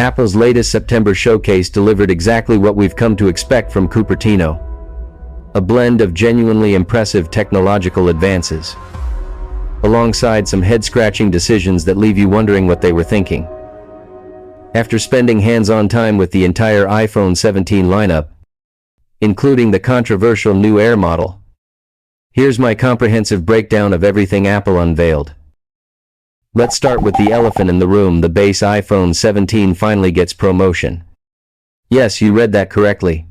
Apple's latest September showcase delivered exactly what we've come to expect from Cupertino. A blend of genuinely impressive technological advances, alongside some head-scratching decisions that leave you wondering what they were thinking. After spending hands-on time with the entire iPhone 17 lineup, including the controversial new Air model, here's my comprehensive breakdown of everything Apple unveiled. Let's start with the elephant in the room. The base iPhone 17 finally gets promotion. Yes, you read that correctly.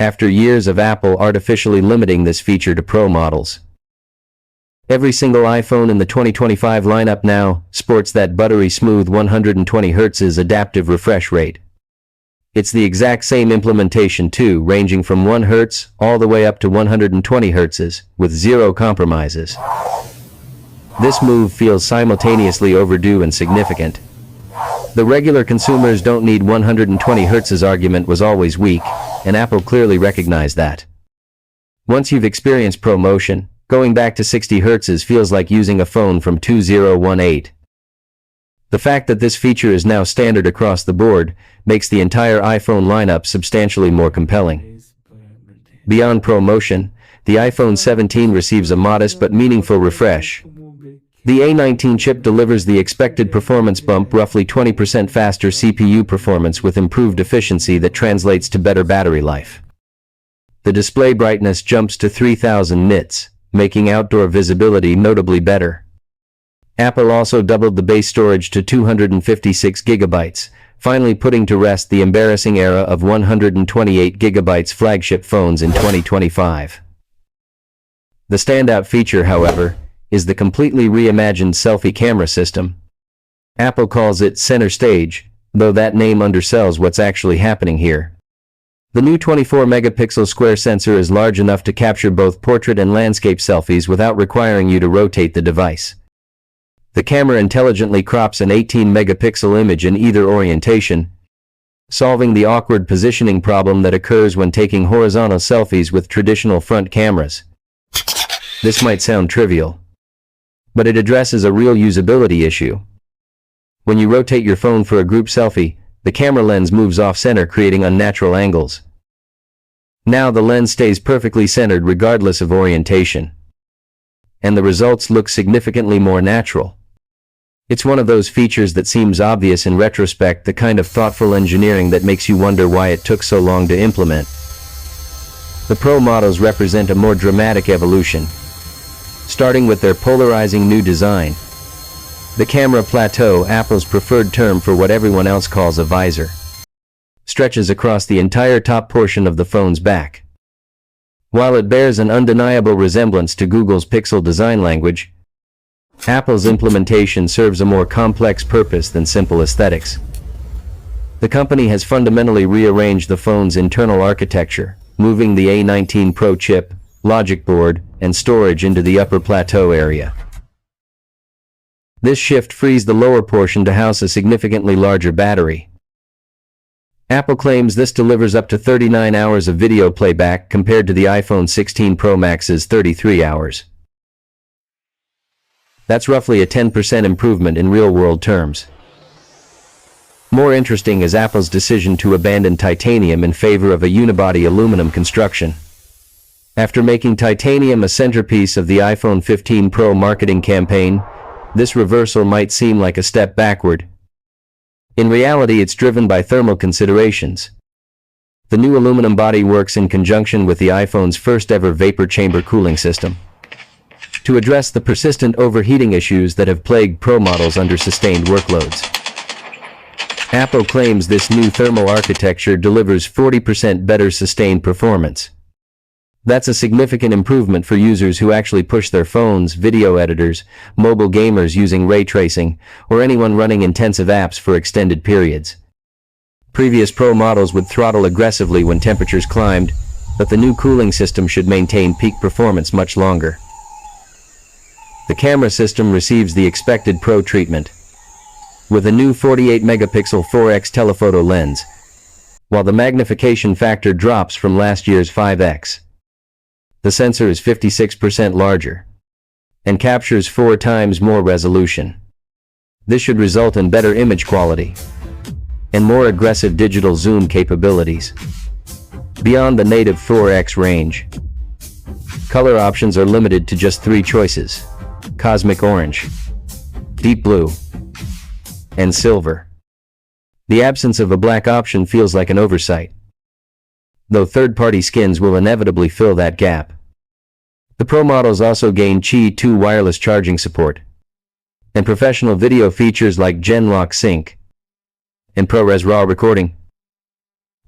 After years of Apple artificially limiting this feature to Pro models, every single iPhone in the 2025 lineup now sports that buttery smooth 120 Hz adaptive refresh rate. It's the exact same implementation too, ranging from 1 Hz all the way up to 120 Hz, with zero compromises. This move feels simultaneously overdue and significant. The regular consumers don't need 120 Hz argument was always weak, and Apple clearly recognized that. Once you've experienced ProMotion, going back to 60 Hz feels like using a phone from 2018. The fact that this feature is now standard across the board makes the entire iPhone lineup substantially more compelling. Beyond ProMotion, the iPhone 17 receives a modest but meaningful refresh. The A19 chip delivers the expected performance bump, roughly 20% faster CPU performance with improved efficiency that translates to better battery life. The display brightness jumps to 3000 nits, making outdoor visibility notably better. Apple also doubled the base storage to 256 GB, finally putting to rest the embarrassing era of 128 GB flagship phones in 2025. The standout feature, however, is the completely reimagined selfie camera system. Apple calls it center stage, though that name undersells what's actually happening here. The new 24-megapixel square sensor is large enough to capture both portrait and landscape selfies without requiring you to rotate the device. The camera intelligently crops an 18-megapixel image in either orientation, solving the awkward positioning problem that occurs when taking horizontal selfies with traditional front cameras. This might sound trivial, but it addresses a real usability issue. When you rotate your phone for a group selfie, the camera lens moves off-center, creating unnatural angles. Now the lens stays perfectly centered regardless of orientation, and the results look significantly more natural. It's one of those features that seems obvious in retrospect, the kind of thoughtful engineering that makes you wonder why it took so long to implement. The Pro models represent a more dramatic evolution, starting with their polarizing new design. The camera plateau, Apple's preferred term for what everyone else calls a visor, stretches across the entire top portion of the phone's back. While it bears an undeniable resemblance to Google's Pixel design language, Apple's implementation serves a more complex purpose than simple aesthetics. The company has fundamentally rearranged the phone's internal architecture, moving the A19 Pro chip, logic board, and storage into the upper plateau area. This shift frees the lower portion to house a significantly larger battery. Apple claims this delivers up to 39 hours of video playback compared to the iPhone 16 Pro Max's 33 hours. That's roughly a 10% improvement in real-world terms. More interesting is Apple's decision to abandon titanium in favor of a unibody aluminum construction. After making titanium a centerpiece of the iPhone 15 Pro marketing campaign, this reversal might seem like a step backward. In reality, it's driven by thermal considerations. The new aluminum body works in conjunction with the iPhone's first-ever vapor chamber cooling system to address the persistent overheating issues that have plagued Pro models under sustained workloads. Apple claims this new thermal architecture delivers 40% better sustained performance. That's a significant improvement for users who actually push their phones, video editors, mobile gamers using ray tracing, or anyone running intensive apps for extended periods. Previous Pro models would throttle aggressively when temperatures climbed, but the new cooling system should maintain peak performance much longer. The camera system receives the expected Pro treatment, with a new 48-megapixel 4x telephoto lens, while the magnification factor drops from last year's 5x. The sensor is 56% larger and captures 4 times more resolution. This should result in better image quality. and more aggressive digital zoom capabilities. Beyond the native 4x range, color options are limited to just 3 choices: cosmic orange, deep blue, and silver. The absence of a black option feels like an oversight, though third-party skins will inevitably fill that gap. The Pro models also gain Qi 2 wireless charging support, and professional video features like Genlock Sync and ProRes RAW recording.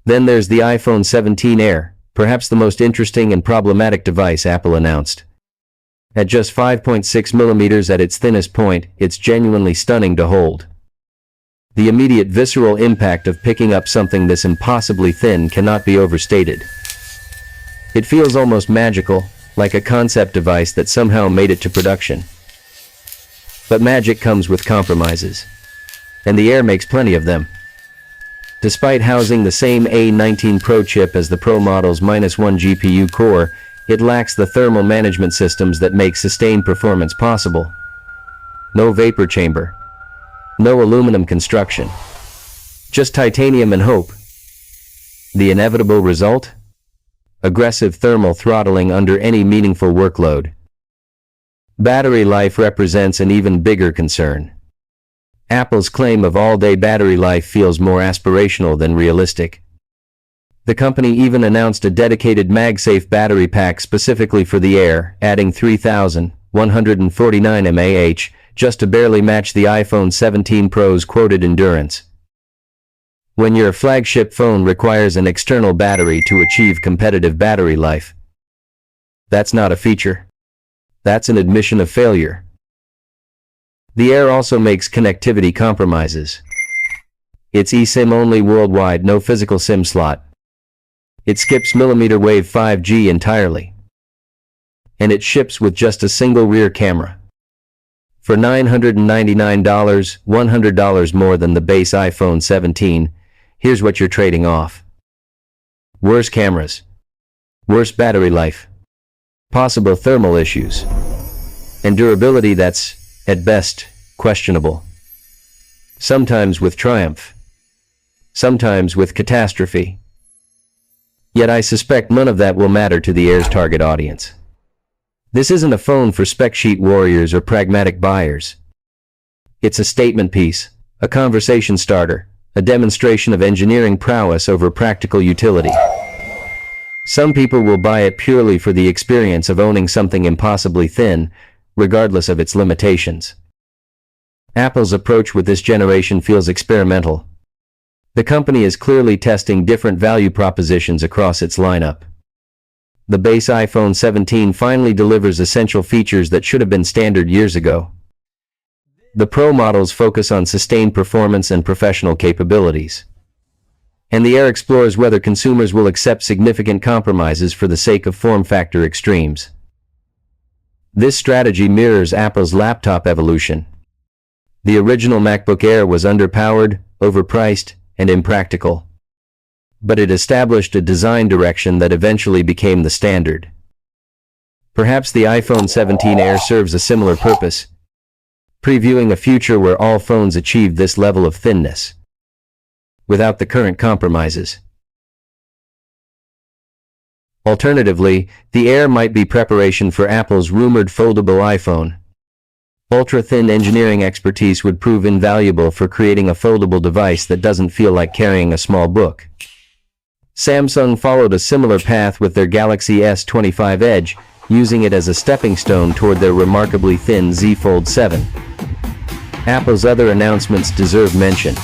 Then there's the iPhone 17 Air, perhaps the most interesting and problematic device Apple announced. At just 5.6 millimeters at its thinnest point, it's genuinely stunning to hold. The immediate visceral impact of picking up something this impossibly thin cannot be overstated. It feels almost magical, like a concept device that somehow made it to production. But magic comes with compromises, and the Air makes plenty of them. Despite housing the same A19 Pro chip as the Pro model's -1 GPU core, it lacks the thermal management systems that make sustained performance possible. No vapor chamber, no aluminum construction, just titanium and hope. The inevitable result? Aggressive thermal throttling under any meaningful workload. Battery life represents an even bigger concern. Apple's claim of all-day battery life feels more aspirational than realistic. The company even announced a dedicated MagSafe battery pack specifically for the Air, adding 3,149 mAh, just to barely match the iPhone 17 Pro's quoted endurance. When your flagship phone requires an external battery to achieve competitive battery life, that's not a feature. That's an admission of failure. The Air also makes connectivity compromises. It's eSIM only worldwide, no physical SIM slot. It skips millimeter wave 5G entirely. And it ships with just a single rear camera. For $999, $100 more than the base iPhone 17, here's what you're trading off. Worse cameras, worse battery life, possible thermal issues, and durability that's, at best, questionable. Sometimes with triumph, sometimes with catastrophe. Yet I suspect none of that will matter to the Air's target audience. This isn't a phone for spec sheet warriors or pragmatic buyers. It's a statement piece, a conversation starter, a demonstration of engineering prowess over practical utility. Some people will buy it purely for the experience of owning something impossibly thin, regardless of its limitations. Apple's approach with this generation feels experimental. The company is clearly testing different value propositions across its lineup. The base iPhone 17 finally delivers essential features that should have been standard years ago. The Pro models focus on sustained performance and professional capabilities. And the Air explores whether consumers will accept significant compromises for the sake of form factor extremes. This strategy mirrors Apple's laptop evolution. The original MacBook Air was underpowered, overpriced, and impractical. But it established a design direction that eventually became the standard. Perhaps the iPhone 17 Air serves a similar purpose, previewing a future where all phones achieve this level of thinness, without the current compromises. Alternatively, the Air might be preparation for Apple's rumored foldable iPhone. Ultra-thin engineering expertise would prove invaluable for creating a foldable device that doesn't feel like carrying a small book. Samsung followed a similar path with their Galaxy S25 Edge, using it as a stepping stone toward their remarkably thin Z Fold 7. Apple's other announcements deserve mention.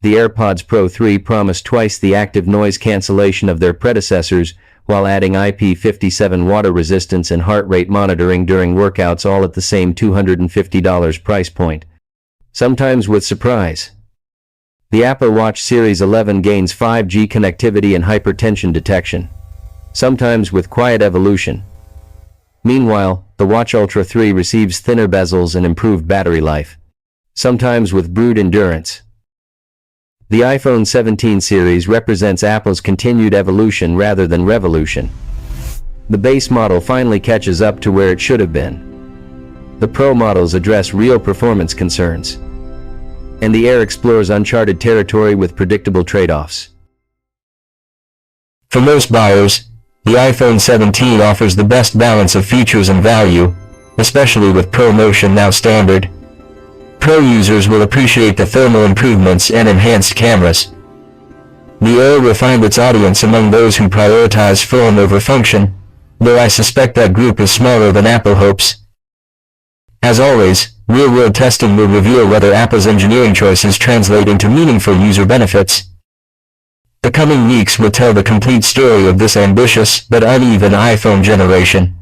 The AirPods Pro 3 promised twice the active noise cancellation of their predecessors, while adding IP57 water resistance and heart rate monitoring during workouts, all at the same $250 price point. Sometimes with surprise. The Apple Watch Series 11 gains 5G connectivity and hypertension detection. Sometimes with quiet evolution. Meanwhile, the Watch Ultra 3 receives thinner bezels and improved battery life. Sometimes with brute endurance. The iPhone 17 series represents Apple's continued evolution rather than revolution. The base model finally catches up to where it should have been. The Pro models address real performance concerns. and the Air explores uncharted territory with predictable trade-offs. For most buyers, the iPhone 17 offers the best balance of features and value, especially with Pro Motion now standard. Pro users will appreciate the thermal improvements and enhanced cameras. The Air refined its audience among those who prioritize form over function, though I suspect that group is smaller than Apple hopes. As always, real-world testing will reveal whether Apple's engineering choices translate into meaningful user benefits. The coming weeks will tell the complete story of this ambitious but uneven iPhone generation.